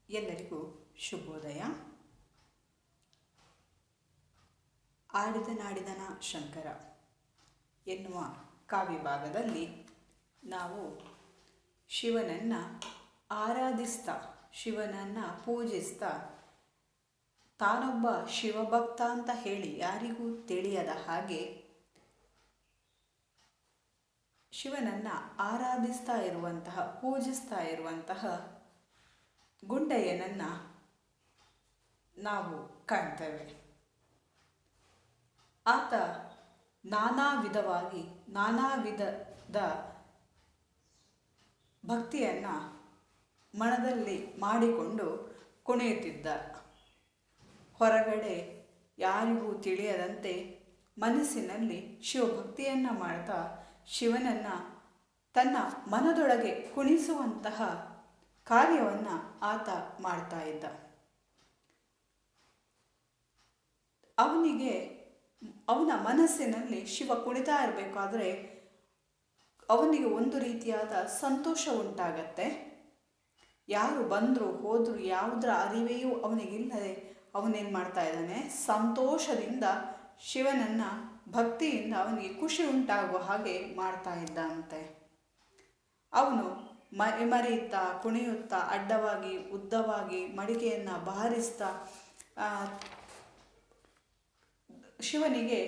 ಎಲ್ಲರಿಗೂ ಶುಭೋದಯ. ಆಡಿದ ನಾಡಿದನ ಶಂಕರ ಎನ್ನುವ ಕಾವ್ಯಭಾಗದಲ್ಲಿ ನಾವು ಶಿವನನ್ನು ಆರಾಧಿಸ್ತಾ, ಶಿವನನ್ನು ಪೂಜಿಸ್ತಾ, ತಾನೊಬ್ಬ ಶಿವಭಕ್ತ ಅಂತ ಹೇಳಿ ಯಾರಿಗೂ ತಿಳಿಯದ ಹಾಗೆ ಶಿವನನ್ನು ಆರಾಧಿಸ್ತಾ ಇರುವಂತಹ, ಪೂಜಿಸ್ತಾ ಇರುವಂತಹ ಗುಂಡಯ್ಯನನ್ನು ನಾವು ಕಾಣ್ತೇವೆ. ಆತ ನಾನಾ ವಿಧದ ಭಕ್ತಿಯನ್ನು ಮನದಲ್ಲಿ ಮಾಡಿಕೊಂಡು ಕುಣಿಯುತ್ತಿದ್ದ. ಹೊರಗಡೆ ಯಾರಿಗೂ ತಿಳಿಯದಂತೆ ಮನಸ್ಸಿನಲ್ಲಿ ಶಿವಭಕ್ತಿಯನ್ನು ಮಾಡ್ತಾ ಶಿವನನ್ನು ತನ್ನ ಮನದೊಳಗೆ ಕುಣಿಸುವಂತಹ ಕಾರ್ಯವನ್ನು ಆತ ಮಾಡ್ತಾ ಇದ್ದ. ಅವನ ಮನಸ್ಸಿನಲ್ಲಿ ಶಿವ ಕುಣಿತಾ ಇರಬೇಕಾದ್ರೆ ಅವನಿಗೆ ಒಂದು ರೀತಿಯಾದ ಸಂತೋಷ ಉಂಟಾಗತ್ತೆ. ಯಾರು ಬಂದರು ಹೋದರು ಯಾವುದರ ಅರಿವೆಯೂ ಅವನಿಗಿಲ್ಲದೆ ಅವನೇನು ಮಾಡ್ತಾ ಇದ್ದಾನೆ, ಸಂತೋಷದಿಂದ ಶಿವನನ್ನು, ಭಕ್ತಿಯಿಂದ ಅವನಿಗೆ ಖುಷಿ ಉಂಟಾಗುವ ಹಾಗೆ ಮಾಡ್ತಾ ಇದ್ದಂತೆ. ಅವನು ಮರೆಯುತ್ತಾ, ಕುಣಿಯುತ್ತಾ, ಅಡ್ಡವಾಗಿ ಉದ್ದವಾಗಿ ಮಡಿಕೆಯನ್ನು ಬಾರಿಸ್ತಾ ಶಿವನಿಗೆ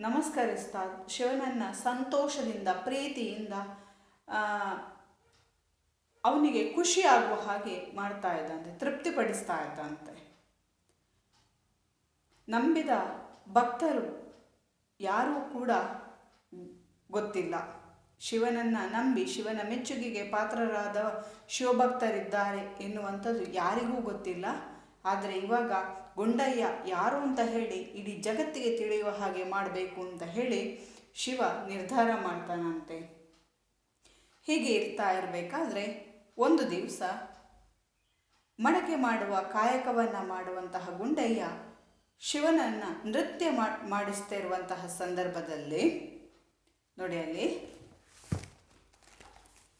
ನಮಸ್ಕರಿಸ್ತಾ, ಶಿವನನ್ನು ಸಂತೋಷದಿಂದ, ಪ್ರೀತಿಯಿಂದ ಅವನಿಗೆ ಖುಷಿಯಾಗುವ ಹಾಗೆ ಮಾಡ್ತಾ ಇದ್ದಂತೆ, ತೃಪ್ತಿಪಡಿಸ್ತಾ ಇದ್ದಂತೆ. ನಂಬಿದ ಭಕ್ತರು ಯಾರೂ ಕೂಡ ಗೊತ್ತಿಲ್ಲ. ಶಿವನನ್ನು ನಂಬಿ ಶಿವನ ಮೆಚ್ಚುಗೆಗೆ ಪಾತ್ರರಾದ ಶಿವಭಕ್ತರಿದ್ದಾರೆ ಎನ್ನುವಂಥದ್ದು ಯಾರಿಗೂ ಗೊತ್ತಿಲ್ಲ. ಆದರೆ ಇವಾಗ ಗುಂಡಯ್ಯ ಯಾರು ಅಂತ ಹೇಳಿ ಇಡೀ ಜಗತ್ತಿಗೆ ತಿಳಿಯುವ ಹಾಗೆ ಮಾಡಬೇಕು ಅಂತ ಹೇಳಿ ಶಿವ ನಿರ್ಧಾರ ಮಾಡ್ತಾನಂತೆ. ಹೀಗೆ ಇರ್ತಾ ಇರಬೇಕಾದ್ರೆ ಒಂದು ದಿವಸ ಮಡಕೆ ಮಾಡುವ ಕಾಯಕವನ್ನು ಮಾಡುವಂತಹ ಗುಂಡಯ್ಯ ಶಿವನನ್ನು ನೃತ್ಯ ಮಾಡಿಸ್ತಾ ಇರುವಂತಹ ಸಂದರ್ಭದಲ್ಲಿ ನೋಡಿ, ಅಲ್ಲಿ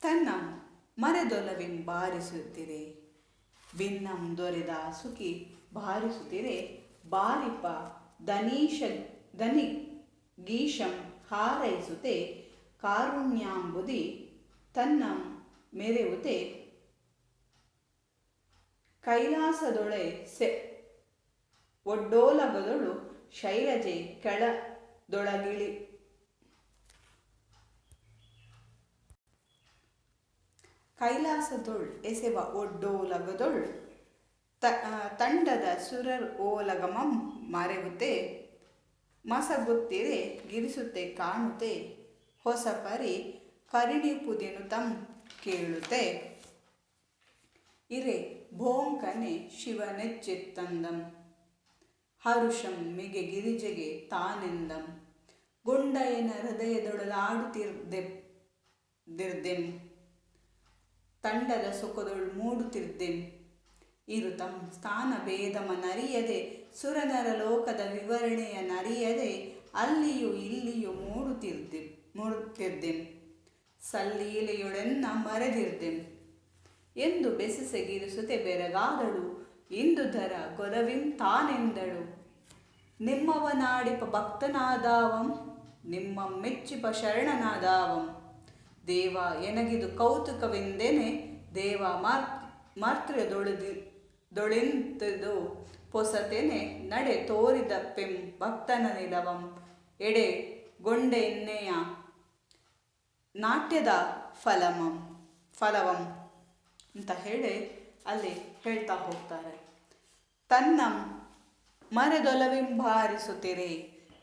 ತನ್ನ ಮರೆದೊಲವಿಂ ಬಾರಿಸುತ್ತಿರೆ, ಭಿನ್ನಂ ದೊರೆದ ಸುಖಿ ಬಾರಿಸುತ್ತಿರೆ, ಬಾರಿಪ ದನಿ ಗೀಶಂ ಹಾರೈಸುತ್ತೆ, ಕಾರುಣ್ಯಾಂಬುದಿ ತನ್ನಂ ಮೆರೆಯುತ್ತೆ, ಕೈಲಾಸದೊಳೆ ಒಡ್ಡೋಲಗದೊಳು ಶೈಲಜೆ ಕೆಳದೊಳಗಿಳಿ ಕೈಲಾಸದೊಳ್ ಎಸೆವ ಒಡ್ಡೋಲಗದೊಳ್ ತಂಡದ ಸುರರ್ ಓಲಗಮಂ ಮರೆಯುತ್ತೆ, ಮಸಗುತ್ತಿರೆ ಗಿರಿಸುತ್ತೆ ಕಾಣುತ್ತೆ, ಹೊಸ ಪರಿ ಕರಿಣಿಪುದೆನು ತಂ ಕೇಳುತ್ತೆ, ಇರೆ ಭೋಂಕನೆ ಶಿವನೆಚ್ಚೆತ್ತಂದಂ, ಹರುಷಂ ಮಿಗೆ ಗಿರಿಜೆಗೆ ತಾನೆಂದಂ, ಗುಂಡಯ್ಯನ ಹೃದಯದೊಡಲಾಡುತ್ತಿರ್ದೆಂ, ತಂಡದ ಸುಖದೊಳು ಮೂಡುತ್ತಿರ್ದೆಂ, ಇರುತಂ ಸ್ಥಾನ ಭೇದಮನರಿಯದೆ, ಸುರನರ ಲೋಕದ ವಿವರಣೆಯ ನರಿಯದೆ, ಅಲ್ಲಿಯೂ ಇಲ್ಲಿಯೂ ಮೂಡುತ್ತಿರ್ದೆಂ, ಸಲ್ಲೀಲೆಯೊಳೆನ್ನ ಮರೆದಿರ್ದೆಂ, ಎಂದು ಬೆಸೆಸೆಗಿರಿಸುತ್ತೆ ಬೆರಗಾದಳು, ಇಂದುಧರ ಗೊರವಿಂ ತಾನೆಂದಳು, ನಿಮ್ಮವನಾಡಿಪ ಭಕ್ತನಾದಾವಂ, ನಿಮ್ಮ ಮೆಚ್ಚಿಪ ಶರಣನಾದಾವಂ, ದೇವ ಎನಗಿದು ಕೌತುಕವೆಂದೆನೆ, ದೇವ ಮಾತೃದೊಳಿಂತದು ಪೊಸತೆನೆ, ನಡೆ ತೋರಿದ ಪೆಂ ಭಕ್ತನ ನಿಲವಂ, ಎಡೆ ಗೊಂಡೆನ್ನೆಯ ನಾಟ್ಯದ ಫಲವಂ ಅಂತ ಹೇಳಿ ಅಲ್ಲಿ ಹೇಳ್ತಾ ಹೋಗ್ತಾರೆ. ತನ್ನ ಮರೆದೊಲವಿಂ ಬಾರಿಸುತ್ತಿರೆ,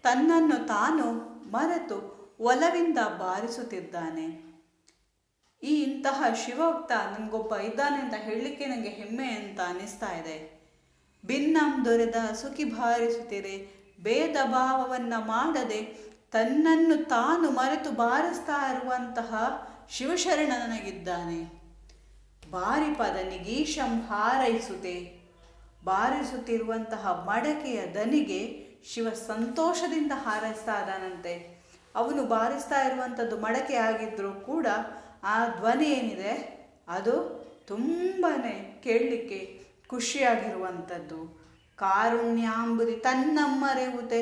ತನ್ನನ್ನು ತಾನು ಮರೆತು ಒಲವಿಂದ ಬಾರಿಸುತ್ತಿದ್ದಾನೆ. ಇಂತಹ ಶಿವಭಕ್ತ ನನಗೊಬ್ಬ ಇದ್ದಾನೆ ಅಂತ ಹೇಳಲಿಕ್ಕೆ ನನಗೆ ಹೆಮ್ಮೆ ಅಂತ ಅನ್ನಿಸ್ತಾ ಇದೆ. ಭಿನ್ನಂ ದೊರೆದ ಸುಖಿ ಬಾರಿಸುತ್ತಿರೆ, ಭೇದ ಭಾವವನ್ನು ಮಾಡದೆ ತನ್ನನ್ನು ತಾನು ಮರೆತು ಬಾರಿಸ್ತಾ ಇರುವಂತಹ ಶಿವಶರಣ ನನಗಿದ್ದಾನೆ. ಬಾರಿಪದ ನಿಗೀಶಂ ಹಾರೈಸುತ್ತೆ, ಬಾರಿಸುತ್ತಿರುವಂತಹ ಮಡಕೆಯ ದನಿಗೆ ಶಿವ ಸಂತೋಷದಿಂದ ಹಾರೈಸ್ತಾ ಇದ್ದಾನಂತೆ. ಅವನು ಬಾರಿಸ್ತಾ ಇರುವಂಥದ್ದು ಮಡಕೆ ಆಗಿದ್ದರೂ ಕೂಡ ಆ ಧ್ವನಿ ಏನಿದೆ ಅದು ತುಂಬಾ ಕೇಳಲಿಕ್ಕೆ ಖುಷಿಯಾಗಿರುವಂಥದ್ದು. ಕಾರುಣ್ಯಾಂಬುದಿ ತನ್ನಮ್ಮರೆವುತೆ.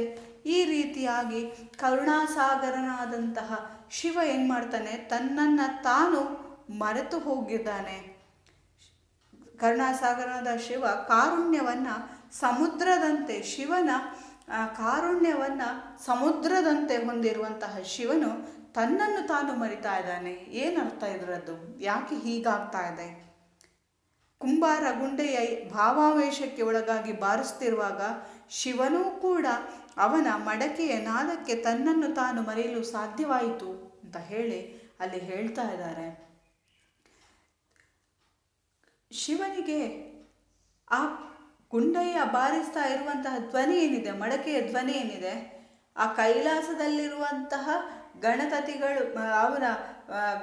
ಈ ರೀತಿಯಾಗಿ ಕರುಣಾಸಾಗರನಾದಂತಹ ಶಿವ ಏನು ಮಾಡ್ತಾನೆ, ತನ್ನನ್ನು ತಾನು ಮರೆತು ಹೋಗಿದ್ದಾನೆ. ಕರುಣಾಸಾಗರನಾದ ಶಿವ ಕಾರುಣ್ಯವನ್ನು ಸಮುದ್ರದಂತೆ, ಶಿವನ ಕಾರುಣ್ಯವನ್ನು ಸಮುದ್ರದಂತೆ ಹೊಂದಿರುವಂತಹ ಶಿವನು ತನ್ನನ್ನು ತಾನು ಮರಿತಾ ಇದ್ದಾನೆ. ಏನರ್ಥ ಇದರದ್ದು? ಯಾಕೆ ಹೀಗಾಗ್ತಾ ಇದೆ? ಕುಂಬಾರ ಗುಂಡೆಯ ಭಾವಾವೇಶಕ್ಕೆ ಒಳಗಾಗಿ ಬಾರಿಸ್ತಿರುವಾಗ ಶಿವನೂ ಕೂಡ ಅವನ ಮಡಕೆಯ ನಾದಕ್ಕೆ ತನ್ನನ್ನು ತಾನು ಮರೆಯಲು ಸಾಧ್ಯವಾಯಿತು ಅಂತ ಹೇಳಿ ಅಲ್ಲಿ ಹೇಳ್ತಾ ಇದ್ದಾರೆ. ಶಿವನಿಗೆ ಆ ಗುಂಡಯ್ಯ ಬಾರಿಸ್ತಾ ಇರುವಂತಹ ಧ್ವನಿ ಏನಿದೆ, ಮಡಕೆಯ ಧ್ವನಿ ಏನಿದೆ, ಆ ಕೈಲಾಸದಲ್ಲಿರುವಂತಹ ಗಣಪತಿಗಳು, ಅವರ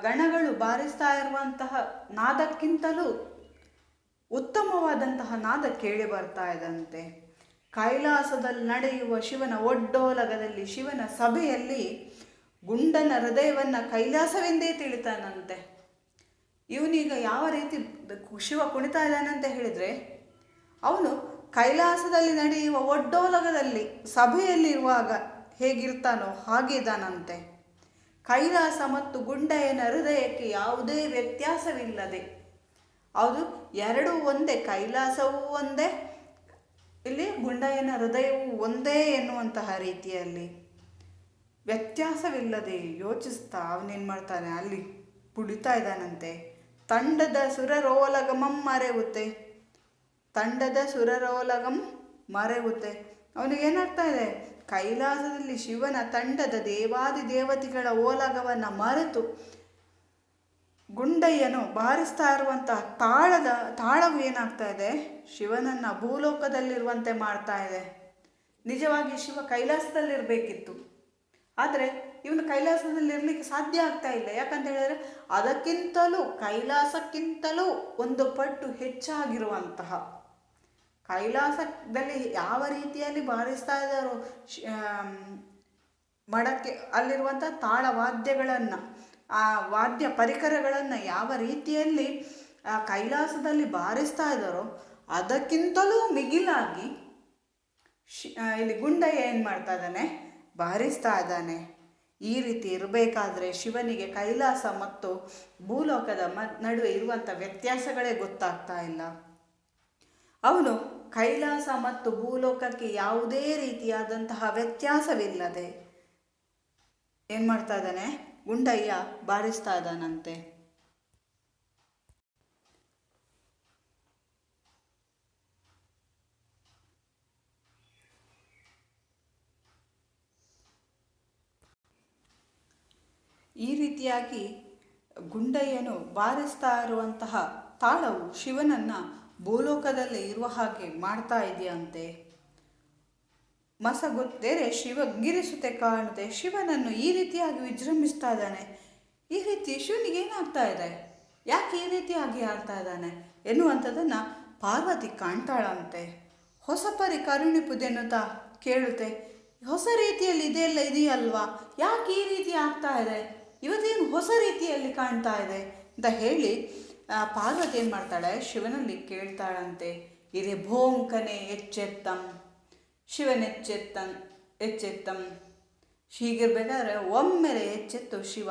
ಗಣಗಳು ಬಾರಿಸ್ತಾ ಇರುವಂತಹ ನಾದಕ್ಕಿಂತಲೂ ಉತ್ತಮವಾದಂತಹ ನಾದ ಕೇಳಿ ಬರ್ತಾ ಇದ್ದಂತೆ. ಕೈಲಾಸದಲ್ಲಿ ನಡೆಯುವ ಶಿವನ ಒಡ್ಡೋಲಗದಲ್ಲಿ, ಶಿವನ ಸಭೆಯಲ್ಲಿ ಗುಂಡನ ಹೃದಯವನ್ನು ಕೈಲಾಸವೆಂದೇ ತಿಳಿತಾನಂತೆ. ಇವನೀಗ ಯಾವ ರೀತಿ ಶಿವ ಕುಣಿತಾ ಇದ್ದಾನಂತ ಹೇಳಿದರೆ, ಅವನು ಕೈಲಾಸದಲ್ಲಿ ನಡೆಯುವ ಒಡ್ಡೋಲಗದಲ್ಲಿ ಸಭೆಯಲ್ಲಿರುವಾಗ ಹೇಗಿರ್ತಾನೋ ಹಾಗಿದ್ದಾನಂತೆ. ಕೈಲಾಸ ಮತ್ತು ಗುಂಡಯ್ಯನ ಹೃದಯಕ್ಕೆ ಯಾವುದೇ ವ್ಯತ್ಯಾಸವಿಲ್ಲದೆ, ಅದು ಎರಡೂ ಒಂದೇ, ಕೈಲಾಸವೂ ಒಂದೇ, ಇಲ್ಲಿ ಗುಂಡಯ್ಯನ ಹೃದಯವೂ ಒಂದೇ ಎನ್ನುವಂತಹ ರೀತಿಯಲ್ಲಿ ವ್ಯತ್ಯಾಸವಿಲ್ಲದೆ ಯೋಚಿಸ್ತಾ ಅವನೇನು ಮಾಡ್ತಾನೆ, ಅಲ್ಲಿ ಪುಡಿತಾ ಇದ್ದಾನಂತೆ. ತಂಡದ ಸುರರೋಲಗಮಂ ಮರೆಯುತ್ತೆ, ತಂಡದ ಸುರರೋಲಗಂ ಮರೆಯುತ್ತೆ. ಅವನಿಗೇನಾಗ್ತಾ ಇದೆ, ಕೈಲಾಸದಲ್ಲಿ ಶಿವನ ತಂಡದ ದೇವಾದಿ ದೇವತೆಗಳ ಓಲಗವನ್ನು ಮರೆತು ಗುಂಡಯ್ಯನು ಬಾರಿಸ್ತಾ ಇರುವಂತಹ ತಾಳವು ಏನಾಗ್ತಾ ಇದೆ, ಶಿವನನ್ನು ಭೂಲೋಕದಲ್ಲಿರುವಂತೆ ಮಾಡ್ತಾ ಇದೆ. ನಿಜವಾಗಿ ಶಿವ ಕೈಲಾಸದಲ್ಲಿರಬೇಕಿತ್ತು, ಆದರೆ ಇವನು ಕೈಲಾಸದಲ್ಲಿರಲಿಕ್ಕೆ ಸಾಧ್ಯ ಆಗ್ತಾ ಇಲ್ಲ. ಯಾಕಂತ ಹೇಳಿದ್ರೆ ಅದಕ್ಕಿಂತಲೂ, ಕೈಲಾಸಕ್ಕಿಂತಲೂ ಒಂದು ಪಟ್ಟು ಹೆಚ್ಚಾಗಿರುವಂತಹ, ಕೈಲಾಸದಲ್ಲಿ ಯಾವ ರೀತಿಯಲ್ಲಿ ಬಾರಿಸ್ತಾ ಇದ್ದಾರೋ ಮಡಕೆ ಅಲ್ಲಿರುವಂಥ ತಾಳವಾದ್ಯಗಳನ್ನು, ಆ ವಾದ್ಯ ಪರಿಕರಗಳನ್ನು ಯಾವ ರೀತಿಯಲ್ಲಿ ಕೈಲಾಸದಲ್ಲಿ ಬಾರಿಸ್ತಾ ಇದ್ದಾರೋ ಅದಕ್ಕಿಂತಲೂ ಮಿಗಿಲಾಗಿ ಇಲ್ಲಿ ಗುಂಡಯ್ಯ ಏನು ಮಾಡ್ತಾ ಇದ್ದಾನೆ, ಬಾರಿಸ್ತಾ ಇದ್ದಾನೆ. ಈ ರೀತಿ ಇರಬೇಕಾದ್ರೆ ಶಿವನಿಗೆ ಕೈಲಾಸ ಮತ್ತು ಭೂಲೋಕದ ನಡುವೆ ಇರುವಂಥ ವ್ಯತ್ಯಾಸಗಳೇ ಗೊತ್ತಾಗ್ತಾ ಇಲ್ಲ. ಅವನು ಕೈಲಾಸ ಮತ್ತು ಭೂಲೋಕಕ್ಕೆ ಯಾವುದೇ ರೀತಿಯಾದಂತಹ ವ್ಯತ್ಯಾಸವಿಲ್ಲದೆ ಏನು ಮಾಡ್ತಾ ಇದ್ದಾನೆ, ಗುಂಡಯ್ಯ ಬಾರಿಸ್ತಾ ಇದ್ದಾನಂತೆ. ಈ ರೀತಿಯಾಗಿ ಗುಂಡಯ್ಯನು ಬಾರಿಸ್ತಾ ಇರುವಂತಹ ತಾಳವು ಶಿವನನ್ನು ಭೂಲೋಕದಲ್ಲಿ ಇರುವ ಹಾಗೆ ಮಾಡ್ತಾ ಇದೆಯಂತೆ. ಮಸಗುತ್ತೇರೆ ಶಿವ ಗಿರಿಸುತ್ತೆ ಕಾಣುತ್ತೆ. ಶಿವನನ್ನು ಈ ರೀತಿಯಾಗಿ ವಿಜೃಂಭಿಸ್ತಾ ಇದ್ದಾನೆ. ಈ ರೀತಿ ಶಿವನಿಗೆ ಏನಾಗ್ತಾ ಇದೆ, ಯಾಕೆ ಈ ರೀತಿಯಾಗಿ ಆಡ್ತಾ ಇದ್ದಾನೆ ಎನ್ನುವಂಥದ್ದನ್ನು ಪಾರ್ವತಿ ಕಾಣ್ತಾಳಂತೆ. ಹೊಸ ಪರಿ ಕರುಣಿಪುದೆನ್ನುತ್ತಾ ಕೇಳುತ್ತೆ, ಹೊಸ ರೀತಿಯಲ್ಲಿ ಇದೆಲ್ಲ ಇದೆಯಲ್ವಾ, ಯಾಕೆ ಈ ರೀತಿ ಆಗ್ತಾ ಇದೆ, ಇವತ್ತೇನು ಹೊಸ ರೀತಿಯಲ್ಲಿ ಕಾಣ್ತಾ ಇದೆ ಅಂತ ಹೇಳಿ ಪಾರ್ವತಿ ಏನು ಮಾಡ್ತಾಳೆ, ಶಿವನಲ್ಲಿ ಕೇಳ್ತಾಳಂತೆ. ಇರೆ ಭೋಂಕನೆ ಎಚ್ಚೆತ್ತಂ, ಎಚ್ಚೆತ್ತಂ. ಹೀಗಿರ್ಬೇಕಾದ್ರೆ ಒಮ್ಮೆಲೆ ಎಚ್ಚೆತ್ತು ಶಿವ,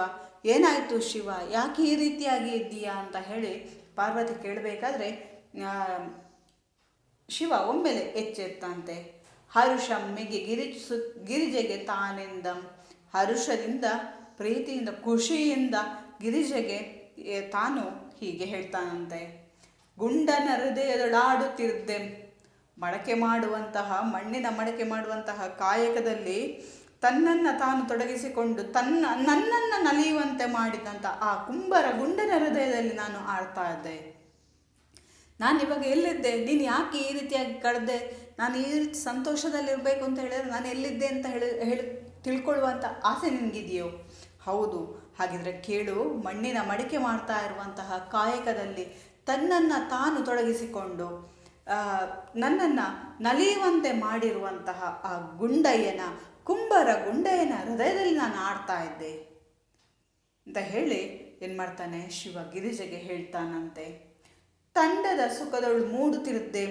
ಏನಾಯಿತು ಶಿವ, ಯಾಕೆ ಈ ರೀತಿಯಾಗಿ ಇದ್ದೀಯಾ ಅಂತ ಹೇಳಿ ಪಾರ್ವತಿ ಕೇಳಬೇಕಾದ್ರೆ ಶಿವ ಒಮ್ಮೆಲೆ ಎಚ್ಚೆತ್ತಂತೆ. ಹರುಷಮ್ಮಿಗೆ ಗಿರಿಜೆಗೆ ತಾನೆಂದಂ. ಹರುಷದಿಂದ, ಪ್ರೀತಿಯಿಂದ, ಖುಷಿಯಿಂದ ಗಿರಿಜೆಗೆ ತಾನು ಹೀಗೆ ಹೇಳ್ತಾನಂತೆ. ಗುಂಡನ ಹೃದಯದೊಳಾಡುತ್ತಿರ್ದೆ. ಮಡಕೆ ಮಾಡುವಂತಹ, ಮಣ್ಣಿನ ಮಡಕೆ ಮಾಡುವಂತಹ ಕಾಯಕದಲ್ಲಿ ತನ್ನನ್ನು ತಾನು ತೊಡಗಿಸಿಕೊಂಡು ನನ್ನನ್ನು ನಲಿಯುವಂತೆ ಮಾಡಿದಂಥ ಆ ಗುಂಡನ ಹೃದಯದಲ್ಲಿ ನಾನು ಆಡ್ತಾ ಇದ್ದೆ. ನಾನಿವಾಗ ಎಲ್ಲಿದ್ದೆ, ನೀನು ಯಾಕೆ ಈ ರೀತಿಯಾಗಿ ಕಳೆದೆ, ನಾನು ಈ ರೀತಿ ಸಂತೋಷದಲ್ಲಿರಬೇಕು ಅಂತ ಹೇಳಿದ್ರೆ ನಾನು ಎಲ್ಲಿದ್ದೆ ಅಂತ ಹೇಳಿ ತಿಳ್ಕೊಳ್ಳುವಂಥ ಆಸೆ ನಿನಗಿದೆಯೋ? ಹೌದು, ಹಾಗಿದ್ರೆ ಕೇಳು. ಮಣ್ಣಿನ ಮಡಿಕೆ ಮಾಡ್ತಾ ಇರುವಂತಹ ಕಾಯಕದಲ್ಲಿ ತನ್ನನ್ನು ತಾನು ತೊಡಗಿಸಿಕೊಂಡು ನನ್ನನ್ನು ನಲಿಯುವಂತೆ ಮಾಡಿರುವಂತಹ ಆ ಕುಂಬರ ಗುಂಡಯ್ಯನ ಹೃದಯದಲ್ಲಿ ನಾನು ಆಡ್ತಾ ಇದ್ದೆ ಅಂತ ಹೇಳಿ ಏನು ಮಾಡ್ತಾನೆ, ಶಿವ ಗಿರಿಜೆಗೆ ಹೇಳ್ತಾನಂತೆ. ತಂಡದ ಆನಂದದ ಸುಖದಳು ಮೂಡುತ್ತಿರುತ್ತೆ.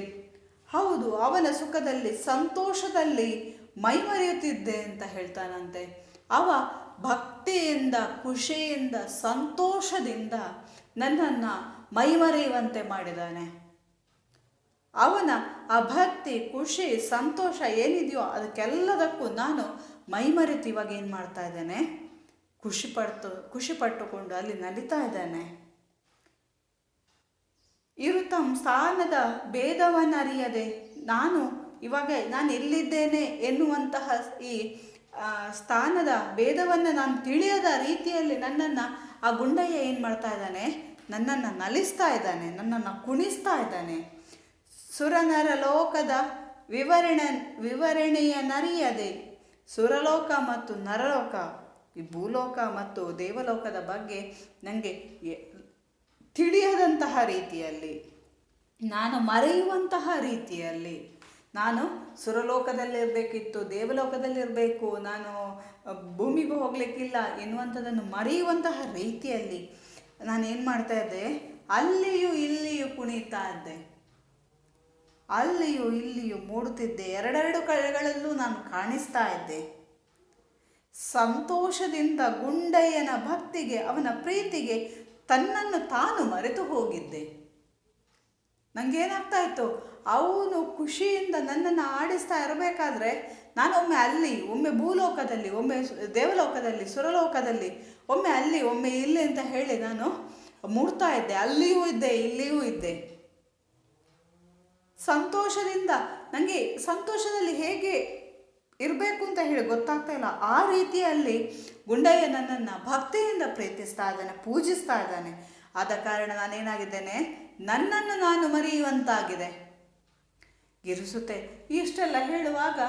ಹೌದು, ಅವನ ಸುಖದಲ್ಲಿ ಸಂತೋಷದಲ್ಲಿ ಮೈಮರೆಯುತ್ತಿದ್ದೆ ಅಂತ ಹೇಳ್ತಾನಂತೆ. ಅವ ಭಕ್ತಿಯಿಂದ ಖುಷಿಯಿಂದ ಸಂತೋಷದಿಂದ ನನ್ನನ್ನು ಮೈಮರೆಯುವಂತೆ ಮಾಡಿದ್ದಾನೆ. ಅವನ ಆ ಭಕ್ತಿ ಖುಷಿ ಸಂತೋಷ ಏನಿದೆಯೋ ಅದಕ್ಕೆಲ್ಲದಕ್ಕೂ ನಾನು ಮೈಮರೆತು ಇವಾಗ ಏನು ಮಾಡ್ತಾ ಇದ್ದೇನೆ, ಖುಷಿಪಟ್ಟುಕೊಂಡು ಅಲ್ಲಿ ನಲಿತಾ ಇದ್ದಾನೆ. ಇರು ತಮ್ಮ ಸ್ಥಾನದ ಭೇದವನ್ನರಿಯದೆ ನಾನು ಎಲ್ಲಿದ್ದೇನೆ ಎನ್ನುವಂತಹ ಈ ಸ್ಥಾನದ ಭೇದವನ್ನು ನಾನು ತಿಳಿಯದ ರೀತಿಯಲ್ಲಿ ನನ್ನನ್ನು ಆ ಗುಂಡಯ್ಯ ಏನು ಮಾಡ್ತಾ ಇದ್ದಾನೆ, ನನ್ನನ್ನು ನಲಿಸ್ತಾ ಇದ್ದಾನೆ, ನನ್ನನ್ನು ಕುಣಿಸ್ತಾ ಇದ್ದಾನೆ. ಸುರನರ ಲೋಕದ ವಿವರಣೆಯ ನರಿಯದೆ ಸುರಲೋಕ ಮತ್ತು ನರಲೋಕ, ಈ ಭೂಲೋಕ ಮತ್ತು ದೇವಲೋಕದ ಬಗ್ಗೆ ನನಗೆ ತಿಳಿಯದಂತಹ ರೀತಿಯಲ್ಲಿ, ನಾನು ಮರೆಯುವಂತಹ ರೀತಿಯಲ್ಲಿ, ನಾನು ಸುರಲೋಕದಲ್ಲಿರಬೇಕಿತ್ತು, ದೇವಲೋಕದಲ್ಲಿರಬೇಕು, ನಾನು ಭೂಮಿಗೂ ಹೋಗಲಿಕ್ಕಿಲ್ಲ ಎನ್ನುವಂಥದ್ದನ್ನು ಮರೆಯುವಂತಹ ರೀತಿಯಲ್ಲಿ ನಾನೇನು ಮಾಡ್ತಾ ಇದ್ದೆ, ಅಲ್ಲಿಯೂ ಇಲ್ಲಿಯೂ ಕುಣಿತಾ ಇದ್ದೆ, ಅಲ್ಲಿಯೂ ಇಲ್ಲಿಯೂ ಮೂಡುತ್ತಿದ್ದೆ. ಎರಡೆರಡು ಕಡೆಗಳಲ್ಲೂ ನಾನು ಕಾಣಿಸ್ತಾ ಇದ್ದೆ. ಸಂತೋಷದಿಂದ ಗುಂಡಯ್ಯನ ಭಕ್ತಿಗೆ ಅವನ ಪ್ರೀತಿಗೆ ತನ್ನನ್ನು ತಾನು ಮರೆತು ಹೋಗಿದ್ದೆ. ನನಗೇನಾಗ್ತಾ ಇತ್ತು, ಅವನು ಖುಷಿಯಿಂದ ನನ್ನನ್ನು ಆಡಿಸ್ತಾ ಇರಬೇಕಾದ್ರೆ ನಾನೊಮ್ಮೆ ಅಲ್ಲಿ, ಒಮ್ಮೆ ಭೂಲೋಕದಲ್ಲಿ, ಒಮ್ಮೆ ದೇವಲೋಕದಲ್ಲಿ, ಸುರಲೋಕದಲ್ಲಿ, ಒಮ್ಮೆ ಅಲ್ಲಿ ಒಮ್ಮೆ ಇಲ್ಲಿ ಅಂತ ಹೇಳಿ ನಾನು ಮೂಡ್ತಾ ಇದ್ದೆ. ಅಲ್ಲಿಯೂ ಇದ್ದೆ, ಇಲ್ಲಿಯೂ ಇದ್ದೆ. ಸಂತೋಷದಿಂದ ನನಗೆ ಸಂತೋಷದಲ್ಲಿ ಹೇಗೆ ಇರಬೇಕು ಅಂತ ಹೇಳಿ ಗೊತ್ತಾಗ್ತಾ ಇಲ್ಲ. ಆ ರೀತಿಯಲ್ಲಿ ಗುಂಡಯ್ಯ ನನ್ನನ್ನು ಭಕ್ತಿಯಿಂದ ಪ್ರೀತಿಸ್ತಾ ಇದ್ದಾನೆ, ಪೂಜಿಸ್ತಾ ಇದ್ದಾನೆ. ಆದ ಕಾರಣ ನಾನೇನಾಗಿದ್ದೇನೆ, ನನ್ನನ್ನು ನಾನು ಮರೆಯುವಂತಾಗಿದೆ. ಗಿರಿಸುತ್ತೆ ಇಷ್ಟೆಲ್ಲ ಹೇಳುವಾಗ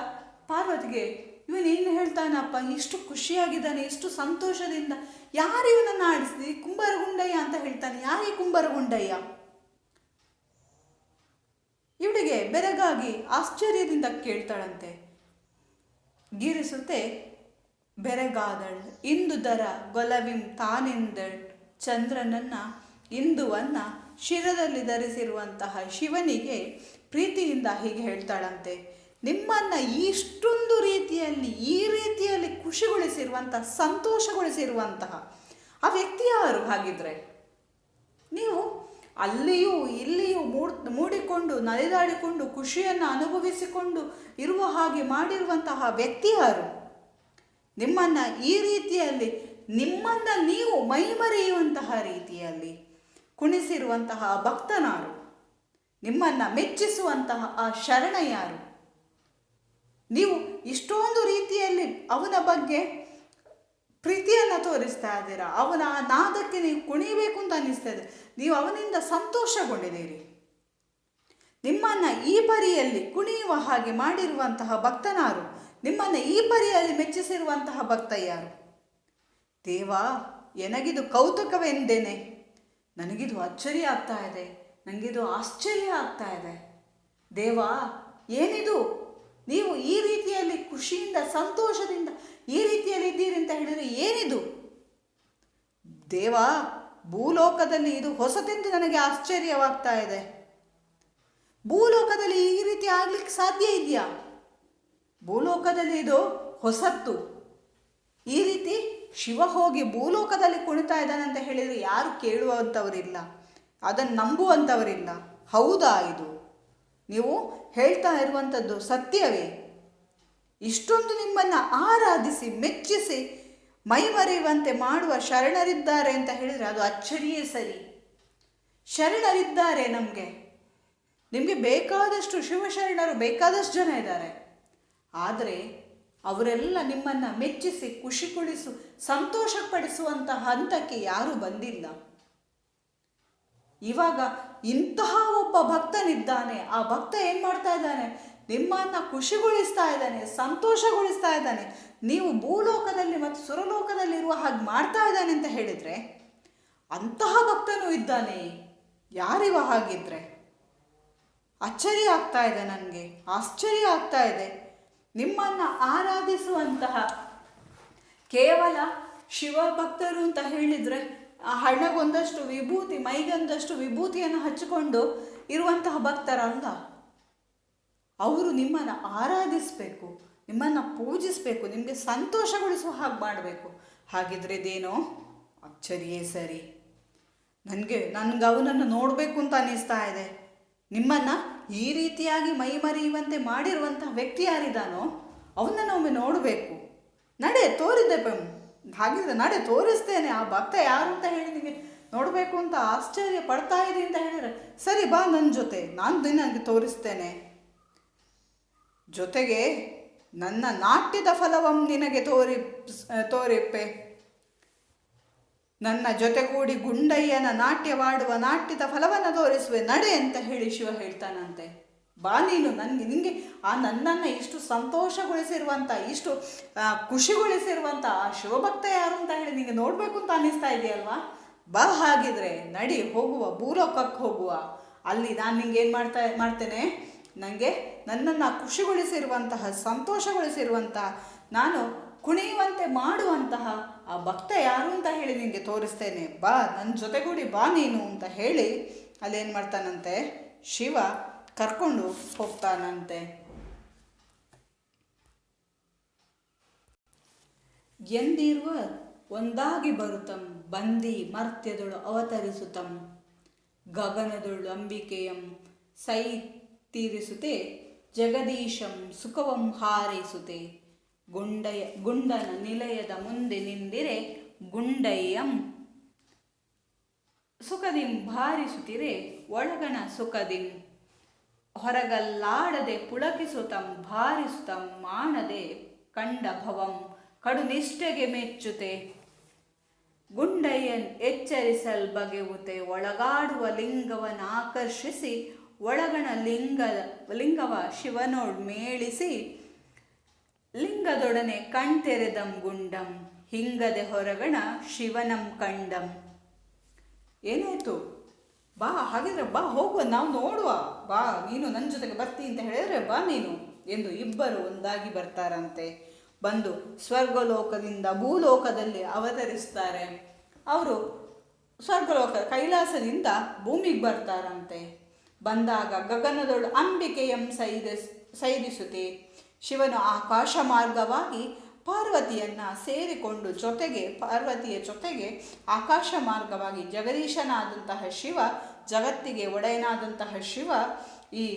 ಪಾರ್ವತಿಗೆ ಇವನೇನು ಹೇಳ್ತಾನಪ್ಪ, ಇಷ್ಟು ಖುಷಿಯಾಗಿದ್ದಾನೆ, ಇಷ್ಟು ಸಂತೋಷದಿಂದ, ಯಾರು ಇವನನ್ನು ಆಡಿಸಿದಿ, ಕುಂಬಾರಗುಂಡಯ್ಯ ಅಂತ ಹೇಳ್ತಾನೆ. ಯಾರೇ ಕುಂಬಾರಗುಂಡಯ್ಯ? ಇವಳಿಗೆ ಬೆರಗಾಗಿ ಆಶ್ಚರ್ಯದಿಂದ ಕೇಳ್ತಾಳಂತೆ. ಗಿರಿಸುತ್ತೆ ಬೆರಗಾದಳ್ ಇಂದುದರ ಗೊಲವಿಂ ತಾನೆಂದಳ್, ಚಂದ್ರನನ್ನ ಇಂದುವನ್ನ ಶಿರದಲ್ಲಿ ಧರಿಸಿರುವಂತಹ ಶಿವನಿಗೆ ಪ್ರೀತಿಯಿಂದ ಹೀಗೆ ಹೇಳ್ತಾಳಂತೆ, ನಿಮ್ಮನ್ನು ಇಷ್ಟೊಂದು ರೀತಿಯಲ್ಲಿ ಈ ರೀತಿಯಲ್ಲಿ ಖುಷಿಗೊಳಿಸಿರುವಂತಹ, ಸಂತೋಷಗೊಳಿಸಿರುವಂತಹ ಆ ವ್ಯಕ್ತಿ ಯಾರು? ಹಾಗಿದ್ರೆ ನೀವು ಅಲ್ಲಿಯೂ ಇಲ್ಲಿಯೂ ಮೂಡಿಕೊಂಡು ನಲಿದಾಡಿಕೊಂಡು ಖುಷಿಯನ್ನು ಅನುಭವಿಸಿಕೊಂಡು ಇರುವ ಹಾಗೆ ಮಾಡಿರುವಂತಹ ವ್ಯಕ್ತಿ ಯಾರು? ನಿಮ್ಮನ್ನು ಈ ರೀತಿಯಲ್ಲಿ, ನಿಮ್ಮನ್ನು ನೀವು ಮೈಮರೆಯುವಂತಹ ರೀತಿಯಲ್ಲಿ ಕುಣಿಸಿರುವಂತಹ ಭಕ್ತನಾರು? ನಿಮ್ಮನ್ನು ಮೆಚ್ಚಿಸುವಂತಹ ಆ ಶರಣ ಯಾರು? ನೀವು ಇಷ್ಟೊಂದು ರೀತಿಯಲ್ಲಿ ಅವನ ಬಗ್ಗೆ ಪ್ರೀತಿಯನ್ನು ತೋರಿಸ್ತಾ ಇದ್ದೀರಾ, ಅವನ ಆ ನಾದಕ್ಕೆ ನೀವು ಕುಣಿಬೇಕು ಅಂತ ಅನ್ನಿಸ್ತಾ ಇದೆ, ನೀವು ಅವನಿಂದ ಸಂತೋಷಗೊಂಡಿದ್ದೀರಿ. ನಿಮ್ಮನ್ನು ಈ ಪರಿಯಲ್ಲಿ ಕುಣಿಯುವ ಹಾಗೆ ಮಾಡಿರುವಂತಹ ಭಕ್ತನಾರು? ನಿಮ್ಮನ್ನು ಈ ಪರಿಯಲ್ಲಿ ಮೆಚ್ಚಿಸಿರುವಂತಹ ಭಕ್ತ ಯಾರು? ದೇವಾ, ಎನಗಿದು ಕೌತುಕವೆಂದೇನೆ, ನನಗಿದು ಅಚ್ಚರಿ ಆಗ್ತಾ ಇದೆ, ನನಗಿದು ಆಶ್ಚರ್ಯ ಆಗ್ತಾ ಇದೆ. ದೇವಾ, ಏನಿದು? ನೀವು ಈ ರೀತಿಯಲ್ಲಿ ಖುಷಿಯಿಂದ ಸಂತೋಷದಿಂದ ಈ ರೀತಿಯಲ್ಲಿ ಇದ್ದೀರಿ ಅಂತ ಹೇಳಿದರೆ ಏನಿದು? ದೇವಾ, ಭೂಲೋಕದಲ್ಲಿ ಇದು ಹೊಸತೆಂದು ನನಗೆ ಆಶ್ಚರ್ಯವಾಗ್ತಾ ಇದೆ. ಭೂಲೋಕದಲ್ಲಿ ಈ ರೀತಿ ಆಗ್ಲಿಕ್ಕೆ ಸಾಧ್ಯ ಇದೆಯಾ? ಭೂಲೋಕದಲ್ಲಿ ಇದು ಹೊಸತ್ತು. ಈ ರೀತಿ ಶಿವ ಹೋಗಿ ಭೂಲೋಕದಲ್ಲಿ ಕುಣಿತಾ ಇದ್ದಾನಂತ ಹೇಳಿದರೆ ಯಾರು ಕೇಳುವಂಥವರಿಲ್ಲ, ಅದನ್ನು ನಂಬುವಂಥವರಿಲ್ಲ. ಹೌದಾ ಇದು? ನೀವು ಹೇಳ್ತಾ ಇರುವಂಥದ್ದು ಸತ್ಯವೇ? ಇಷ್ಟೊಂದು ನಿಮ್ಮನ್ನು ಆರಾಧಿಸಿ ಮೆಚ್ಚಿಸಿ ಮೈಮರೆಯುವಂತೆ ಮಾಡುವ ಶರಣರಿದ್ದಾರೆ ಅಂತ ಹೇಳಿದರೆ ಅದು ಅಚ್ಚರಿಯೇ ಸರಿ. ಶರಣರಿದ್ದಾರೆ ನಿಮಗೆ ಬೇಕಾದಷ್ಟು ಶಿವಶರಣರು ಬೇಕಾದಷ್ಟು ಜನ ಇದ್ದಾರೆ. ಆದರೆ ಅವರೆಲ್ಲ ನಿಮ್ಮನ್ನು ಮೆಚ್ಚಿಸಿ ಖುಷಿಗೊಳಿಸು ಸಂತೋಷಪಡಿಸುವಂತಹ ಹಂತಕ್ಕೆ ಯಾರೂ ಬಂದಿಲ್ಲ. ಇವಾಗ ಇಂತಹ ಒಬ್ಬ ಭಕ್ತನಿದ್ದಾನೆ. ಆ ಭಕ್ತ ಏನು ಮಾಡ್ತಾ ಇದ್ದಾನೆ? ನಿಮ್ಮನ್ನು ಖುಷಿಗೊಳಿಸ್ತಾ ಇದ್ದಾನೆ, ಸಂತೋಷಗೊಳಿಸ್ತಾ ಇದ್ದಾನೆ. ನೀವು ಭೂಲೋಕದಲ್ಲಿ ಮತ್ತು ಸುರಲೋಕದಲ್ಲಿರುವ ಹಾಗೆ ಮಾಡ್ತಾ ಇದ್ದಾನೆ ಅಂತ ಹೇಳಿದರೆ ಅಂತಹ ಭಕ್ತನೂ ಇದ್ದಾನೆ. ಯಾರಿವ ಹಾಗಿದ್ರೆ? ಅಚ್ಚರಿ ಆಗ್ತಾ ಇದೆ, ನನಗೆ ಆಶ್ಚರ್ಯ ಆಗ್ತಾ ಇದೆ. ನಿಮ್ಮನ್ನು ಆರಾಧಿಸುವಂತಹ ಕೇವಲ ಶಿವ ಭಕ್ತರು ಅಂತ ಹೇಳಿದರೆ ಹಣಗೊಂದಷ್ಟು ವಿಭೂತಿ, ಮೈಗೊಂದಷ್ಟು ವಿಭೂತಿಯನ್ನು ಹಚ್ಚಿಕೊಂಡು ಇರುವಂತಹ ಭಕ್ತರಲ್ಲ. ಅವರು ನಿಮ್ಮನ್ನು ಆರಾಧಿಸಬೇಕು, ನಿಮ್ಮನ್ನು ಪೂಜಿಸಬೇಕು, ನಿಮಗೆ ಸಂತೋಷಗೊಳಿಸುವ ಹಾಗೆ ಮಾಡಬೇಕು. ಹಾಗಿದ್ರೆ ಇದೇನೋ ಅಚ್ಚರಿಯೇ ಸರಿ. ನನಗೆ ಅವನನ್ನು ನೋಡಬೇಕು ಅಂತ ಅನ್ನಿಸ್ತಾ ಇದೆ. ನಿಮ್ಮನ್ನು ಈ ರೀತಿಯಾಗಿ ಮೈಮರೆಯುವಂತೆ ಮಾಡಿರುವಂತಹ ವ್ಯಕ್ತಿ ಯಾರಿದ್ದಾನೋ ಅವನನ್ನು ಒಮ್ಮೆ ನೋಡಬೇಕು. ನಡೆ ತೋರಿದ್ದೆ ಹಾಗಿದ್ರೆ ನಡೆ ತೋರಿಸ್ತೇನೆ ಆ ಭಕ್ತ ಯಾರು ಅಂತ ಹೇಳಿ ನಿಮಗೆ ನೋಡಬೇಕು ಅಂತ ಆಶ್ಚರ್ಯ ಪಡ್ತಾ ಇದೆ ಅಂತ ಹೇಳಿದರೆ, ಸರಿ ಬಾ ನನ್ನ ಜೊತೆ, ನಾನು ನಿನಗೆ ತೋರಿಸ್ತೇನೆ. ಜೊತೆಗೆ ನನ್ನ ನಾಟ್ಯದ ಫಲವಂ ನಿನಗೆ ತೋರಿಪ್ಪೆ. ನನ್ನ ಜೊತೆಗೂಡಿ ಗುಂಡಯ್ಯನ ನಾಟ್ಯವಾಡುವ ನಾಟ್ಯದ ಫಲವನ್ನು ತೋರಿಸುವೆ, ನಡೆ ಅಂತ ಹೇಳಿ ಶಿವ ಹೇಳ್ತಾನಂತೆ. ಬಾ ನೀನು, ನಿನಗೆ ನನ್ನನ್ನು ಇಷ್ಟು ಸಂತೋಷಗೊಳಿಸಿರುವಂಥ, ಇಷ್ಟು ಖುಷಿಗೊಳಿಸಿರುವಂಥ ಆ ಶಿವಭಕ್ತ ಯಾರು ಅಂತ ಹೇಳಿ ನಿನಗೆ ನೋಡಬೇಕು ಅಂತ ಅನ್ನಿಸ್ತಾ ಇದೆಯಲ್ವಾ? ಬಾ ಹಾಗಿದ್ರೆ ನಡಿ, ಹೋಗುವ, ಭೂಲೋಕಕ್ಕೆ ಹೋಗುವ. ಅಲ್ಲಿ ನಾನು ನಿಂಗೆ ಏನು ಮಾಡ್ತೇನೆ, ನನಗೆ ನನ್ನನ್ನು ಖುಷಿಗೊಳಿಸಿರುವಂತಹ, ಸಂತೋಷಗೊಳಿಸಿರುವಂತಹ, ನಾನು ಕುಣಿಯುವಂತೆ ಮಾಡುವಂತಹ ಆ ಭಕ್ತ ಯಾರು ಅಂತ ಹೇಳಿ ನಿನಗೆ ತೋರಿಸ್ತೇನೆ. ಬಾ, ನನ್ನ ಜೊತೆಗೂಡಿ ಬಾ ನೀನು ಅಂತ ಹೇಳಿ ಅಲ್ಲೇನು ಮಾಡ್ತಾನಂತೆ, ಶಿವ ಕರ್ಕೊಂಡು ಹೋಗ್ತಾನಂತೆ. ಎಂದಿರುವ ಒಂದಾಗಿ ಬರುತ್ತಂ, ಬಂದಿ ಮರ್ತ್ಯದೊಳು ಅವತರಿಸುತ್ತಂ. ಗಗನದೊಳು ಅಂಬಿಕೆಯಂ ಸೈ ತೀರಿಸುತ್ತೆ, ಜಗದೀಶಂ ಸುಖವಂ ಹಾರೈಸುತ್ತೆ. ಗುಂಡನ ನಿಲಯದ ಮುಂದೆ ನಿಂದಿರೆ, ಗುಂಡಯ್ಯಂ ಸುಖದಿಂ ಭಾರಿಸುತ್ತಿರೆ. ಒಳಗಣ ಸುಖದಿಂ ಹೊರಗಲ್ಲಾಡದೆ ಪುಳಕಿಸುತ್ತಂ, ಭಾರಿಸುತ್ತಂ ಮಾಡದೆ ಕಂಡ ಭವಂ ಕಡು ನಿಷ್ಠೆಗೆ ಮೆಚ್ಚುತ್ತೆ. ಗುಂಡಯ್ಯನ್ ಎಚ್ಚರಿಸಲ್ ಬಗೆವುತೆ, ಒಳಗಾಡುವ ಲಿಂಗವನ್ನ ಆಕರ್ಷಿಸಿ ಒಳಗಣ ಲಿಂಗವ ಶಿವನೋಡ್ ಮೇಳಿಸಿ. ಲಿಂಗದೊಡನೆ ಕಣ್ತೆರೆದಂ ಗುಂಡಂ, ಹಿಂಗದೆ ಹೊರಗಣ ಶಿವನಂ ಕಂಡಂ. ಏನಾಯ್ತು? ಬಾ ಹಾಗಿದ್ರೆ ಬಾ ಹೋಗುವ, ನಾವು ನೋಡುವ, ಬಾ ನೀನು ನನ್ನ ಜೊತೆಗೆ ಬರ್ತಿ ಅಂತ ಹೇಳಿದ್ರೆ ಬಾ ನೀನು ಎಂದು ಇಬ್ಬರು ಒಂದಾಗಿ ಬರ್ತಾರಂತೆ. ಬಂದು ಸ್ವರ್ಗಲೋಕದಿಂದ ಭೂಲೋಕದಲ್ಲಿ ಅವತರಿಸ್ತಾರೆ. ಅವರು ಸ್ವರ್ಗಲೋಕ ಕೈಲಾಸದಿಂದ ಭೂಮಿಗೆ ಬರ್ತಾರಂತೆ. ಬಂದಾಗ ಗಗನದೊಳು ಅಂಬಿಕೆಯಂ ಸೈರಿಸುತ್ತೆ. ಶಿವನು ಆಕಾಶ ಮಾರ್ಗವಾಗಿ ಪಾರ್ವತಿಯನ್ನು ಸೇರಿಕೊಂಡು, ಜೊತೆಗೆ ಪಾರ್ವತಿಯ ಜೊತೆಗೆ ಆಕಾಶ ಮಾರ್ಗವಾಗಿ ಜಗದೀಶನಾದಂತಹ ಶಿವ, ಜಗತ್ತಿಗೆ ಒಡೆಯನಾದಂತಹ ಶಿವ ಈ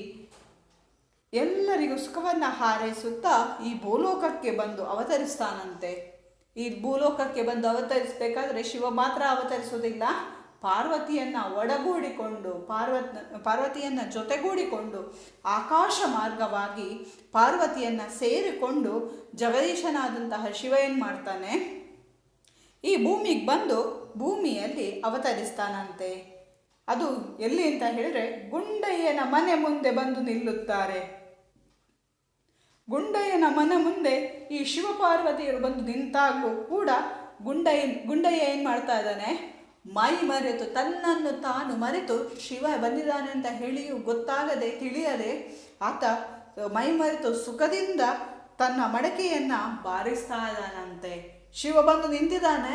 ಎಲ್ಲರಿಗೂ ಸುಖವನ್ನು ಹಾರೈಸುತ್ತಾ ಈ ಭೂಲೋಕಕ್ಕೆ ಬಂದು ಅವತರಿಸ್ತಾನಂತೆ. ಈ ಭೂಲೋಕಕ್ಕೆ ಬಂದು ಅವತರಿಸಬೇಕಾದ್ರೆ ಶಿವ ಮಾತ್ರ ಅವತರಿಸೋದಿಲ್ಲ, ಪಾರ್ವತಿಯನ್ನು ಒಡಗೂಡಿಕೊಂಡು, ಪಾರ್ವತಿಯನ್ನು ಜೊತೆಗೂಡಿಕೊಂಡು ಆಕಾಶ ಮಾರ್ಗವಾಗಿ ಪಾರ್ವತಿಯನ್ನು ಸೇರಿಕೊಂಡು ಜಗದೀಶನಾದಂತಹ ಶಿವ ಏನು ಮಾಡ್ತಾನೆ, ಈ ಭೂಮಿಗೆ ಬಂದು ಭೂಮಿಯಲ್ಲಿ ಅವತರಿಸ್ತಾನಂತೆ. ಅದು ಎಲ್ಲಿ ಅಂತ ಹೇಳಿದ್ರೆ ಗುಂಡಯ್ಯನ ಮನೆ ಮುಂದೆ ಬಂದು ನಿಲ್ಲುತ್ತಾರೆ. ಗುಂಡಯ್ಯನ ಮನೆ ಮುಂದೆ ಈ ಶಿವಪಾರ್ವತಿಯರು ಬಂದು ನಿಂತಾಗಲೂ ಕೂಡ ಗುಂಡಯ್ಯ ಏನು ಮಾಡ್ತಾ ಇದ್ದಾನೆ, ಮೈ ಮರೆತು, ತನ್ನನ್ನು ತಾನು ಮರೆತು, ಶಿವ ಬಂದಿದ್ದಾನೆ ಅಂತ ಹೇಳಿಯೂ ಗೊತ್ತಾಗದೆ ತಿಳಿಯದೆ ಆತ ಮೈ ಮರೆತು ಸುಖದಿಂದ ತನ್ನ ಮಡಕೆಯನ್ನು ಬಾರಿಸ್ತಾ ಇದ್ದಾನಂತೆ. ಶಿವ ಬಂದು ನಿಂತಿದ್ದಾನೆ.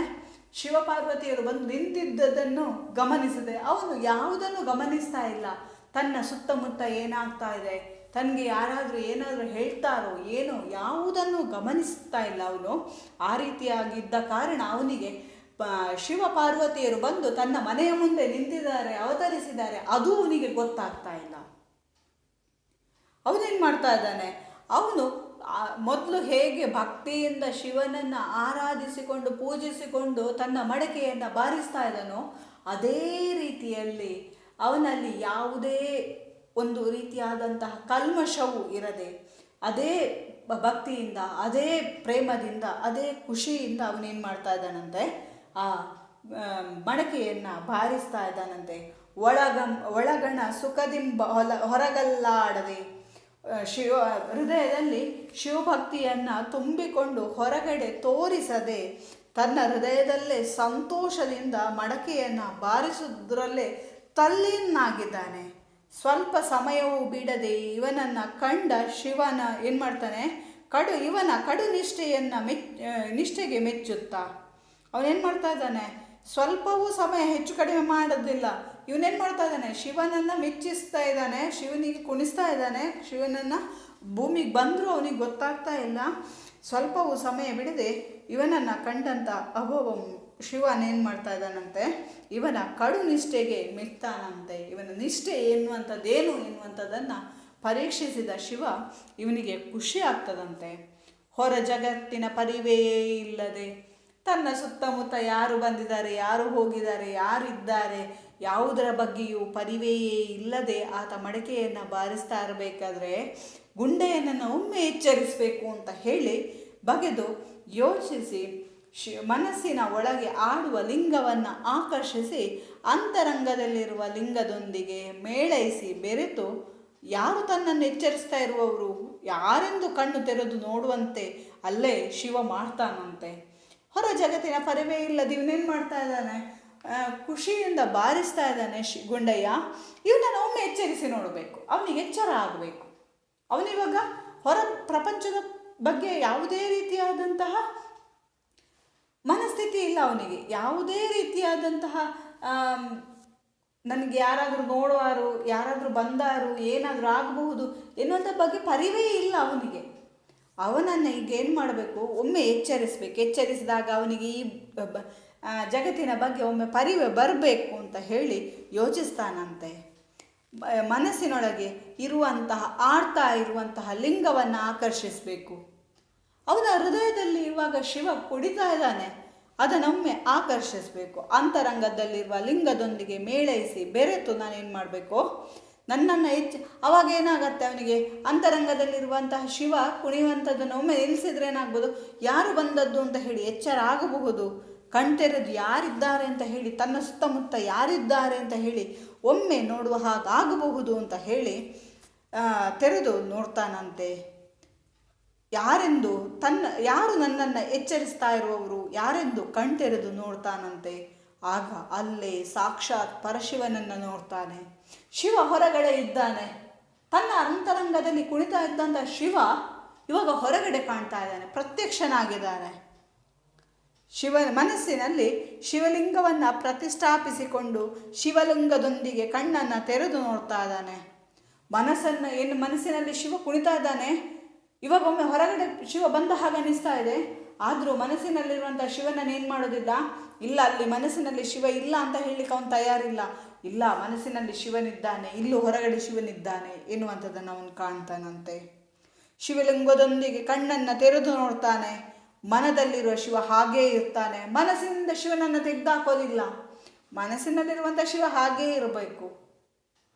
ಶಿವಪಾರ್ವತಿಯರು ಬಂದು ನಿಂತಿದ್ದದನ್ನು ಗಮನಿಸಿದೆ. ಅವನು ಯಾವುದನ್ನು ಗಮನಿಸ್ತಾ ಇಲ್ಲ. ತನ್ನ ಸುತ್ತಮುತ್ತ ಏನಾಗ್ತಾ ಇದೆ, ತನಗೆ ಯಾರಾದರೂ ಏನಾದರೂ ಹೇಳ್ತಾರೋ ಏನೋ, ಯಾವುದನ್ನು ಗಮನಿಸ್ತಾ ಇಲ್ಲ ಅವನು. ಆ ರೀತಿಯಾಗಿದ್ದ ಕಾರಣ ಅವನಿಗೆ ಶಿವಪಾರ್ವತಿಯರು ಬಂದು ತನ್ನ ಮನೆಯ ಮುಂದೆ ನಿಂತಿದ್ದಾರೆ, ಅವತರಿಸಿದ್ದಾರೆ, ಅದು ಅವನಿಗೆ ಗೊತ್ತಾಗ್ತಾ ಇಲ್ಲ. ಅವನೇನು ಮಾಡ್ತಾ ಇದ್ದಾನೆ, ಅವನು ಮೊದಲು ಹೇಗೆ ಭಕ್ತಿಯಿಂದ ಶಿವನನ್ನು ಆರಾಧಿಸಿಕೊಂಡು ಪೂಜಿಸಿಕೊಂಡು ತನ್ನ ಮಡಕೆಯನ್ನು ಬಾರಿಸ್ತಾ ಇದ್ದಾನೋ ಅದೇ ರೀತಿಯಲ್ಲಿ ಅವನಲ್ಲಿ ಯಾವುದೇ ಒಂದು ರೀತಿಯಾದಂತಹ ಕಲ್ಮಶವು ಇರದೆ, ಅದೇ ಭಕ್ತಿಯಿಂದ, ಅದೇ ಪ್ರೇಮದಿಂದ, ಅದೇ ಖುಷಿಯಿಂದ ಅವನೇನು ಮಾಡ್ತಾ ಇದ್ದಾನಂತೆ, ಆ ಮಡಕೆಯನ್ನು ಬಾರಿಸ್ತಾ ಇದ್ದಾನಂತೆ. ಒಳಗಣ ಸುಖದಿಂಬ ಹೊರಗಲ್ಲಾಡದೆ, ಹೃದಯದಲ್ಲಿ ಶಿವಭಕ್ತಿಯನ್ನು ತುಂಬಿಕೊಂಡು ಹೊರಗಡೆ ತೋರಿಸದೆ, ತನ್ನ ಹೃದಯದಲ್ಲೇ ಸಂತೋಷದಿಂದ ಮಡಕೆಯನ್ನು ಬಾರಿಸುವುದರಲ್ಲೇ ತಲ್ಲೀನಾಗಿದ್ದಾನೆ. ಸ್ವಲ್ಪ ಸಮಯವೂ ಬಿಡದೆ ಇವನನ್ನು ಕಂಡ ಶಿವನ ಏನು ಮಾಡ್ತಾನೆ, ಇವನ ಕಡು ನಿಷ್ಠೆಗೆ ಮೆಚ್ಚುತ್ತಾ ಅವನೇನು ಮಾಡ್ತಾ ಇದ್ದಾನೆ, ಸ್ವಲ್ಪವೂ ಸಮಯ ಹೆಚ್ಚು ಕಡಿಮೆ ಮಾಡೋದಿಲ್ಲ. ಇವನೇನು ಮಾಡ್ತಾ ಇದ್ದಾನೆ, ಶಿವನನ್ನು ಮೆಚ್ಚಿಸ್ತಾ ಇದ್ದಾನೆ, ಶಿವನಿಗೆ ಕುಣಿಸ್ತಾ ಇದ್ದಾನೆ. ಶಿವನನ್ನು ಭೂಮಿಗೆ ಬಂದರೂ ಅವನಿಗೆ ಗೊತ್ತಾಗ್ತಾ ಇಲ್ಲ. ಸ್ವಲ್ಪವೂ ಸಮಯ ಬಿಡದೆ ಇವನನ್ನು ಕಂಡಂಥ ಶಿವನೇನು ಮಾಡ್ತಾ ಇದ್ದಾನಂತೆ, ಇವನ ಕಡು ನಿಷ್ಠೆಗೆ ಮೆಚ್ತಾನಂತೆ. ಇವನ ನಿಷ್ಠೆ ಎನ್ನುವಂಥದ್ದನ್ನು ಪರೀಕ್ಷಿಸಿದ ಶಿವ ಇವನಿಗೆ ಖುಷಿ ಆಗ್ತದಂತೆ. ಹೊರ ಜಗತ್ತಿನ ಪರಿವೇ ಇಲ್ಲದೆ ತನ್ನ ಸುತ್ತಮುತ್ತ ಯಾರು ಬಂದಿದ್ದಾರೆ, ಯಾರು ಹೋಗಿದ್ದಾರೆ, ಯಾರಿದ್ದಾರೆ, ಯಾವುದರ ಬಗ್ಗೆಯೂ ಪರಿವೆಯೇ ಇಲ್ಲದೆ ಆತ ಮಡಕೆಯನ್ನು ಬಾರಿಸ್ತಾ ಇರಬೇಕಾದ್ರೆ ಗುಂಡೆಯನ್ನು ಒಮ್ಮೆ ಎಚ್ಚರಿಸಬೇಕು ಅಂತ ಹೇಳಿ ಬಗೆದು ಯೋಚಿಸಿ ಮನಸ್ಸಿನ ಒಳಗೆ ಆಡುವ ಲಿಂಗವನ್ನು ಆಕರ್ಷಿಸಿ ಅಂತರಂಗದಲ್ಲಿರುವ ಲಿಂಗದೊಂದಿಗೆ ಮೇಳೈಸಿ ಬೆರೆತು ಯಾರು ತನ್ನನ್ನು ಎಚ್ಚರಿಸ್ತಾ ಇರುವವರು ಯಾರೆಂದು ಕಣ್ಣು ತೆರೆದು ನೋಡುವಂತೆ ಅಲ್ಲೇ ಶಿವ ಮಾಡ್ತಾನಂತೆ. ಹೊರ ಜಗತ್ತಿನ ಪರಿವೇ ಇಲ್ಲದ ಇವನೇನು ಮಾಡ್ತಾ ಇದ್ದಾನೆ, ಖುಷಿಯಿಂದ ಬಾರಿಸ್ತಾ ಇದ್ದಾನೆ ಗುಂಡಯ್ಯ. ಇವನನ್ನು ಒಮ್ಮೆ ಎಚ್ಚರಿಸಿ ನೋಡಬೇಕು, ಅವನಿಗೆ ಎಚ್ಚರ ಆಗಬೇಕು. ಅವನಿವಾಗ ಹೊರ ಪ್ರಪಂಚದ ಬಗ್ಗೆ ಯಾವುದೇ ರೀತಿಯಾದಂತಹ ಮನಸ್ಥಿತಿ ಇಲ್ಲ ಅವನಿಗೆ. ಯಾವುದೇ ರೀತಿಯಾದಂತಹ ನನಗೆ ಯಾರಾದರೂ ನೋಡುವಾರು, ಯಾರಾದರೂ ಬಂದಾರು, ಏನಾದರೂ ಆಗಬಹುದು ಎನ್ನುವಂಥ ಬಗ್ಗೆ ಪರಿವೇ ಇಲ್ಲ ಅವನಿಗೆ. ಅವನನ್ನು ಈಗ ಏನು ಮಾಡಬೇಕು, ಒಮ್ಮೆ ಎಚ್ಚರಿಸಬೇಕು. ಎಚ್ಚರಿಸಿದಾಗ ಅವನಿಗೆ ಈ ಜಗತ್ತಿನ ಬಗ್ಗೆ ಒಮ್ಮೆ ಪರಿವೆ ಬರಬೇಕು ಅಂತ ಹೇಳಿ ಯೋಚಿಸ್ತಾನಂತೆ. ಮನಸ್ಸಿನೊಳಗೆ ಆಡ್ತಾ ಇರುವಂತಹ ಲಿಂಗವನ್ನು ಆಕರ್ಷಿಸಬೇಕು. ಅವನ ಹೃದಯದಲ್ಲಿ ಇವಾಗ ಶಿವ ಕುಡಿತಾ ಇದ್ದಾನೆ, ಅದನ್ನೊಮ್ಮೆ ಆಕರ್ಷಿಸಬೇಕು. ಅಂತರಂಗದಲ್ಲಿರುವ ಲಿಂಗದೊಂದಿಗೆ ಮೇಳೈಸಿ ಬೆರೆತು ನಾನೇನು ಮಾಡಬೇಕು, ನನ್ನನ್ನು ಅವಾಗ ಏನಾಗತ್ತೆ, ಅವನಿಗೆ ಅಂತರಂಗದಲ್ಲಿರುವಂತಹ ಶಿವ ಕುಣಿಯುವಂಥದ್ದನ್ನು ಒಮ್ಮೆ ನಿಲ್ಲಿಸಿದ್ರೆ ಏನಾಗ್ಬೋದು, ಯಾರು ಬಂದದ್ದು ಅಂತ ಹೇಳಿ ಎಚ್ಚರ ಆಗಬಹುದು. ಕಣ್ತೆರೆದು ಯಾರಿದ್ದಾರೆ ಅಂತ ಹೇಳಿ, ತನ್ನ ಸುತ್ತಮುತ್ತ ಯಾರಿದ್ದಾರೆ ಅಂತ ಹೇಳಿ ಒಮ್ಮೆ ನೋಡುವ ಹಾಗಾಗಬಹುದು ಅಂತ ಹೇಳಿ ತೆರೆದು ನೋಡ್ತಾನಂತೆ. ಯಾರು ನನ್ನನ್ನು ಎಚ್ಚರಿಸ್ತಾ ಇರುವವರು ಯಾರೆಂದು ಕಣ್ತೆರೆದು ನೋಡ್ತಾನಂತೆ. ಆಗ ಅಲ್ಲೇ ಸಾಕ್ಷಾತ್ ಪರಶಿವನನ್ನು ನೋಡ್ತಾನೆ. ಶಿವ ಹೊರಗಡೆ ಇದ್ದಾನೆ. ತನ್ನ ಅಂತರಂಗದಲ್ಲಿ ಕುಣಿತಾ ಇದ್ದಂಥ ಶಿವ ಇವಾಗ ಹೊರಗಡೆ ಕಾಣ್ತಾ ಇದ್ದಾನೆ, ಪ್ರತ್ಯಕ್ಷನಾಗಿದ್ದಾನೆ. ಮನಸ್ಸಿನಲ್ಲಿ ಶಿವಲಿಂಗವನ್ನು ಪ್ರತಿಷ್ಠಾಪಿಸಿಕೊಂಡು ಶಿವಲಿಂಗದೊಂದಿಗೆ ಕಣ್ಣನ್ನು ತೆರೆದು ನೋಡ್ತಾ ಇದ್ದಾನೆ. ಮನಸ್ಸಿನಲ್ಲಿ ಶಿವ ಕುಣಿತಾ ಇದ್ದಾನೆ. ಇವಾಗ ಒಮ್ಮೆ ಹೊರಗಡೆ ಶಿವ ಬಂದ ಹಾಗೆ ಅನಿಸ್ತಾ ಇದೆ. ಆದರೂ ಮನಸ್ಸಿನಲ್ಲಿರುವಂಥ ಶಿವನನ್ನು ಏನು ಮಾಡೋದಿಲ್ಲ, ಇಲ್ಲ ಅಲ್ಲಿ ಮನಸ್ಸಿನಲ್ಲಿ ಶಿವ ಇಲ್ಲ ಅಂತ ಹೇಳಲಿಕ್ಕೆ ಅವನು ತಯಾರಿಲ್ಲ. ಇಲ್ಲ, ಮನಸ್ಸಿನಲ್ಲಿ ಶಿವನಿದ್ದಾನೆ, ಇಲ್ಲೂ ಹೊರಗಡೆ ಶಿವನಿದ್ದಾನೆ ಎನ್ನುವಂಥದ್ದನ್ನು ಅವನು ಕಾಣ್ತಾನಂತೆ. ಶಿವಲಿಂಗದೊಂದಿಗೆ ಕಣ್ಣನ್ನು ತೆರೆದು ನೋಡ್ತಾನೆ. ಮನದಲ್ಲಿರುವ ಶಿವ ಹಾಗೇ ಇರ್ತಾನೆ. ಮನಸ್ಸಿನಿಂದ ಶಿವನನ್ನು ತೆಗೆದಾಕೋದಿಲ್ಲ. ಮನಸ್ಸಿನಲ್ಲಿರುವಂಥ ಶಿವ ಹಾಗೇ ಇರಬೇಕು.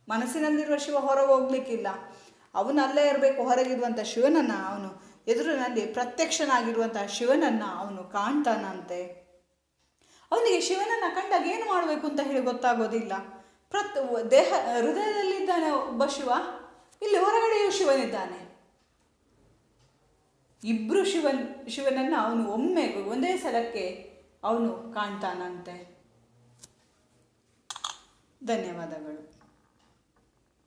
ಮನಸ್ಸಿನಲ್ಲಿರುವ ಶಿವ ಹೊರಗೆ ಹೋಗ್ಲಿಕ್ಕಿಲ್ಲ, ಅವನು ಅಲ್ಲೇ ಇರಬೇಕು. ಹೊರಗಿರುವಂಥ ಶಿವನನ್ನು ಅವನು ಎದುರಿನಲ್ಲಿ ಪ್ರತ್ಯಕ್ಷನಾಗಿರುವಂತಹ ಶಿವನನ್ನು ಅವನು ಕಾಣ್ತಾನಂತೆ. ಅವನಿಗೆ ಶಿವನನ್ನು ಕಂಡಾಗ ಏನು ಮಾಡಬೇಕು ಅಂತ ಹೇಳಿ ಗೊತ್ತಾಗೋದಿಲ್ಲ. ಹೃದಯದಲ್ಲಿದ್ದಾನೆ ಒಬ್ಬ ಶಿವ, ಇಲ್ಲಿ ಹೊರಗಡೆಯೂ ಶಿವನಿದ್ದಾನೆ. ಇಬ್ಬರು ಶಿವನನ್ನು ಅವನು ಒಂದೇ ಸಲಕ್ಕೆ ಅವನು ಕಾಣ್ತಾನಂತೆ. ಧನ್ಯವಾದಗಳು.